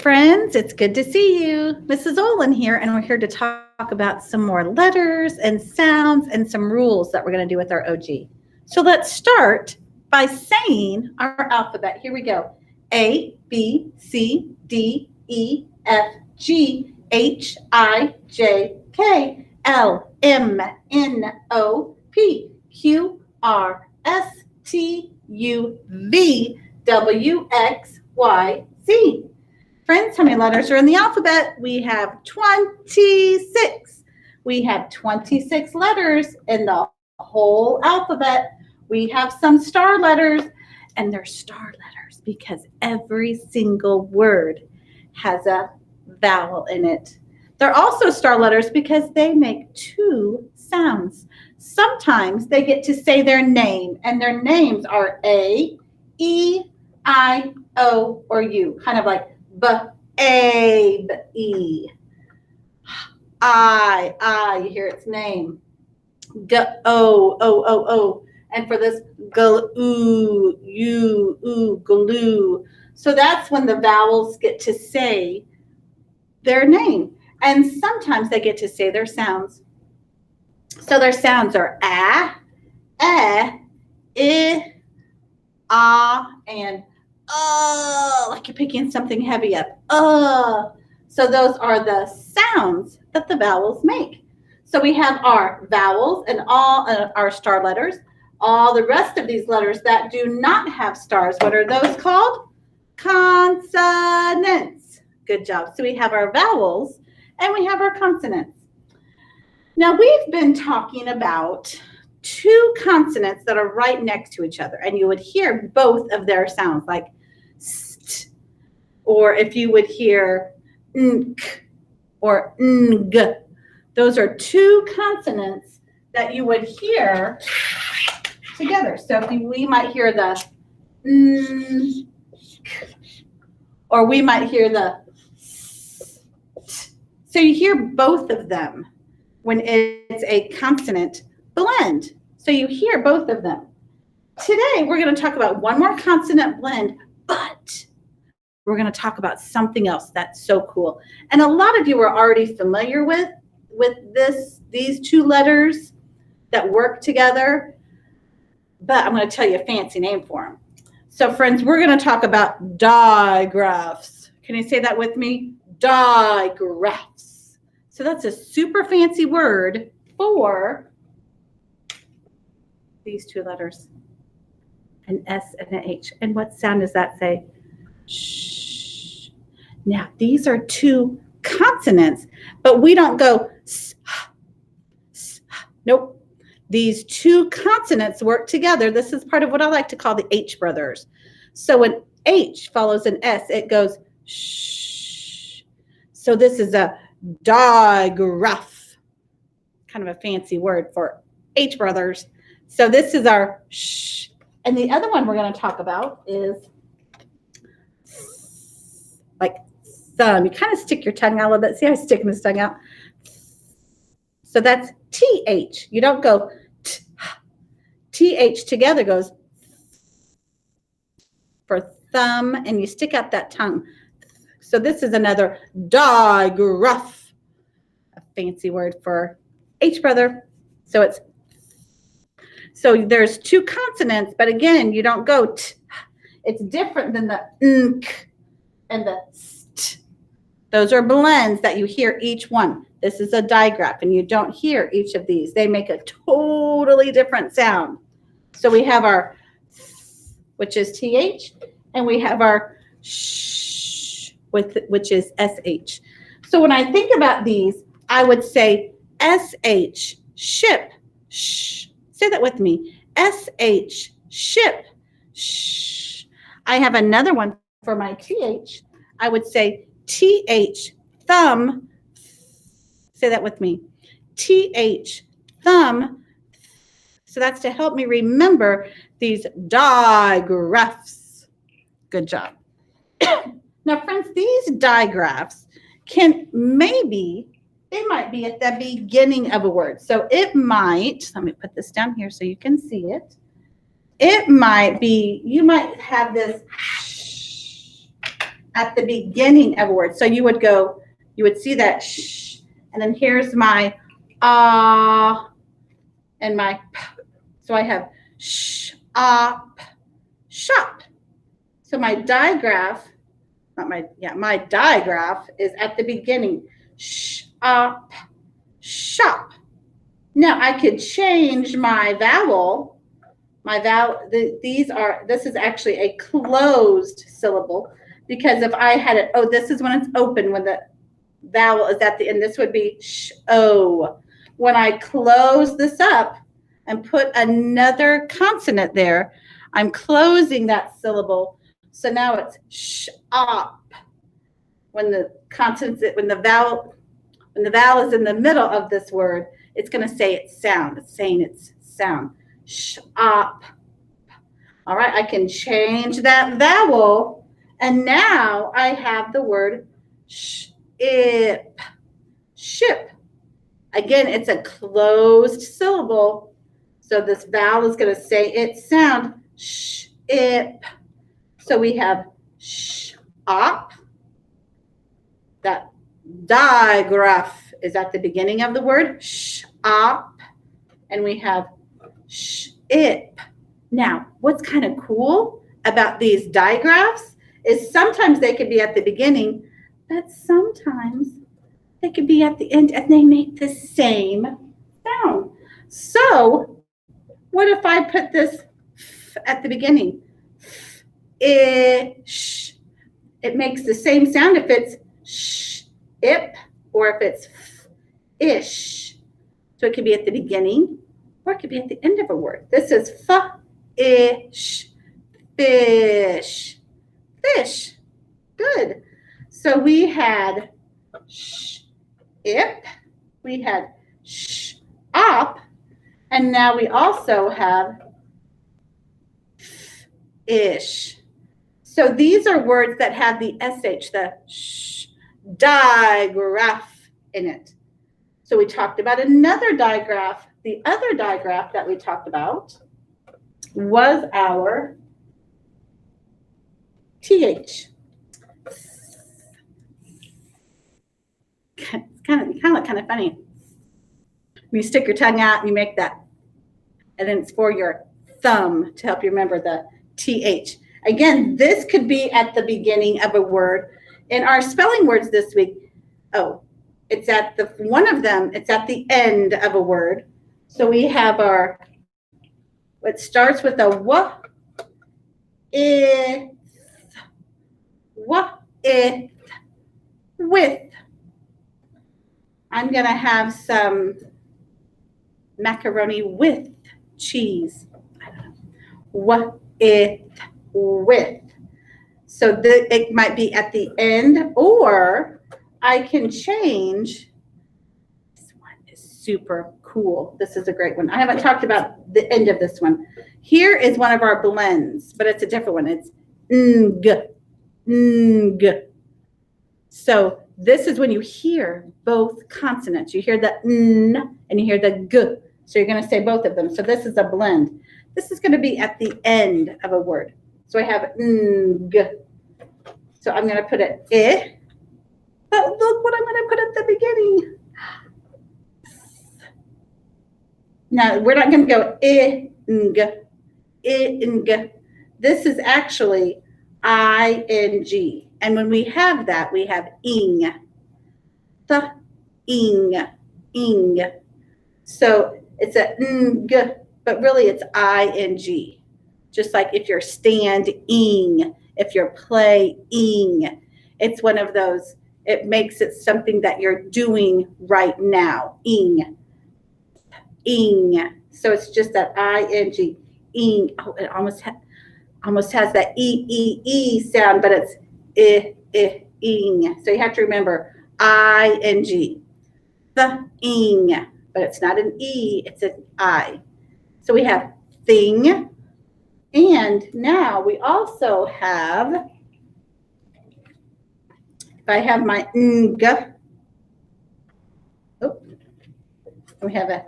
friends, it's good to see you. Mrs. Olin here, and we're here to talk about some more letters and sounds and some rules that we're going to do with our OG. So let's start by saying our alphabet. Here we go. A, B, C, D, E, F, G, H, I, J, K, L, M, N, O, P, Q, R, S, T, U, V, W, X, Y, Z. Friends, how many letters are in the alphabet? We have 26. We have 26 letters in the whole alphabet. We have some star letters, and they're star letters because every single word has a vowel in it. They're also star letters because they make two sounds. Sometimes they get to say their name, and their names are A, E, I, O, or U, kind of like Abe, E. I, you hear its name. O. And for this, glue. So that's when the vowels get to say their name. And sometimes they get to say their sounds. So their sounds are a, I, and like you're picking something heavy up. So those are the sounds that the vowels make. So we have our vowels and all our star letters. All the rest of these letters that do not have stars, what are those called? Consonants. Good job. So we have our vowels and we have our consonants. Now we've been talking about two consonants that are right next to each other, and you would hear both of their sounds, like st, or if you would hear nk or ng. Those are two consonants that you would hear together. So we might hear the n, or we might hear the st. So you hear both of them when it's a consonant blend. So you hear both of them. Today, we're going to talk about one more consonant blend, but we're going to talk about something else that's so cool. And a lot of you are already familiar with these two letters that work together, but I'm going to tell you a fancy name for them. So friends, we're going to talk about digraphs. Can you say that with me? Digraphs. So that's a super fancy word for these two letters, an S and an H. And what sound does that say? Shh. Now, these are two consonants, but we don't go s, s. Nope. These two consonants work together. This is part of what I like to call the H brothers. So when H follows an S, it goes shh. So this is a digraph, kind of a fancy word for H brothers. So this is our shh. And the other one we're going to talk about is like thumb. You kind of stick your tongue out a little bit. See how I stick my tongue out? So that's TH. You don't go TH together goes for thumb, and you stick out that tongue. So this is another digraph, a fancy word for H brother. So it's there's two consonants, but again, you don't go t. It's different than the nk and the st. Those are blends that you hear each one. This is a digraph, and you don't hear each of these. They make a totally different sound. So we have our th, which is TH, and we have our sh, which is SH. So when I think about these, I would say SH, ship, shh. Say that with me. SH, ship, shh. I have another one for my TH. I would say TH, thumb. Say that with me. TH, thumb. So that's to help me remember these digraphs. Good job. Now, friends, these digraphs they might be at the beginning of a word. So it might, let me put this down here so you can see it. It might be, you might have this at the beginning of a word. So you would go, you would see that sh, and then here's my and my p. So I have sh, shop. So my digraph, my digraph is at the beginning. Shop. Now I could change my vowel. This is actually a closed syllable, because if I had it, this is when it's open, when the vowel is at the end. This would be sh-o. When I close this up and put another consonant there, I'm closing that syllable. So now it's sh-op. When the vowel is in the middle of this word, it's going to say its sound. It's saying its sound. Shop. All right, I can change that vowel, and now I have the word ship. Ship. Again, it's a closed syllable, so this vowel is going to say its sound. Ship. So we have shop. That digraph is at the beginning of the word. Shop. And we have ship. Now, what's kind of cool about these digraphs is sometimes they could be at the beginning, but sometimes they could be at the end, and they make the same sound. So what if I put this at the beginning? Ish. It makes the same sound if it's ip or if it's ish. So it could be at the beginning or it could be at the end of a word. This is ish, fish, fish. Good. So we had ip, we had op, and now we also have ish. So these are words that have the sh, the digraph in it. So we talked about another digraph. The other digraph that we talked about was our th. It's kind of funny. You stick your tongue out and you make that, and then it's for your thumb to help you remember the th. Again, this could be at the beginning of a word. In our spelling words this week, it's at one of them, it's at the end of a word. So we have it starts with a w, if, with. I'm going to have some macaroni with cheese. I don't know. What, if, with. So it might be at the end, or I can change. This one is super cool. This is a great one. I haven't talked about the end of this one. Here is one of our blends, but it's a different one. It's ng. So this is when you hear both consonants. You hear the n and you hear the g. So you're going to say both of them. So this is a blend. This is going to be at the end of a word. So I have ng. So I'm going to put it I. But look what I'm going to put at the beginning. Now, we're not going to go ing. This is actually ing. And when we have that, we have ing. The ing. So it's a ng, but really it's ing. Just like if you're standing, if you're playing, it's one of those. It makes it something that you're doing right now. Ing. So it's just that ing. Ing. Oh, it almost has that e sound, but it's ing. So you have to remember ing. The ing, but it's not an e, it's an I. So we have thing, and now we also have. If I have my ng, we have a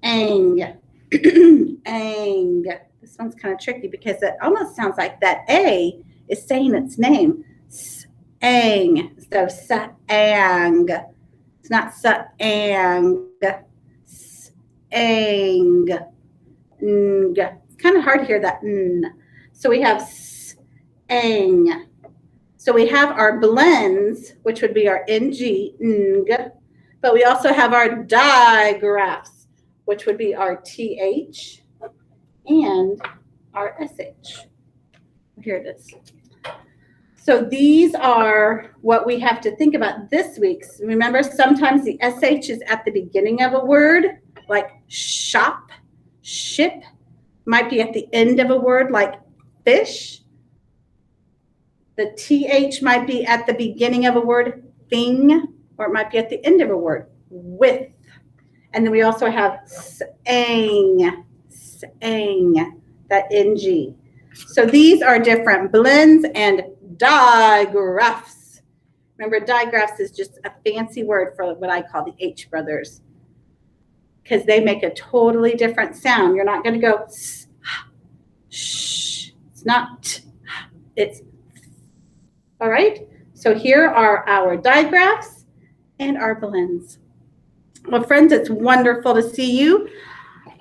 ang. Ang. This one's kind of tricky because it almost sounds like that A is saying its name. Ang instead of sa-ang. It's not sa-ang. S-ang. Ng. It's kind of hard to hear that n. So we have s-ang. So we have our blends, which would be our ng, ng, but we also have our digraphs, which would be our th and our sh. Here it is. So these are what we have to think about this week. Remember, sometimes the sh is at the beginning of a word, like shop, ship, might be at the end of a word, like fish. The th might be at the beginning of a word, thing, or it might be at the end of a word, with. And then we also have sang, sang, that ng. So these are different blends and digraphs. Remember, digraphs is just a fancy word for what I call the H brothers, because they make a totally different sound. You're not going to go sh. It's not. It's. All right. So here are our digraphs and our blends. Well, friends, it's wonderful to see you.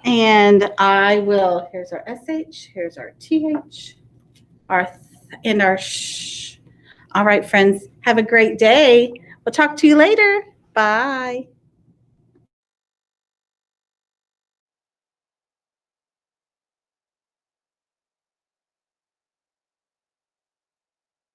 And I will, here's our sh, here's our th, and our sh. All right, friends, have a great day. We'll talk to you later. Bye.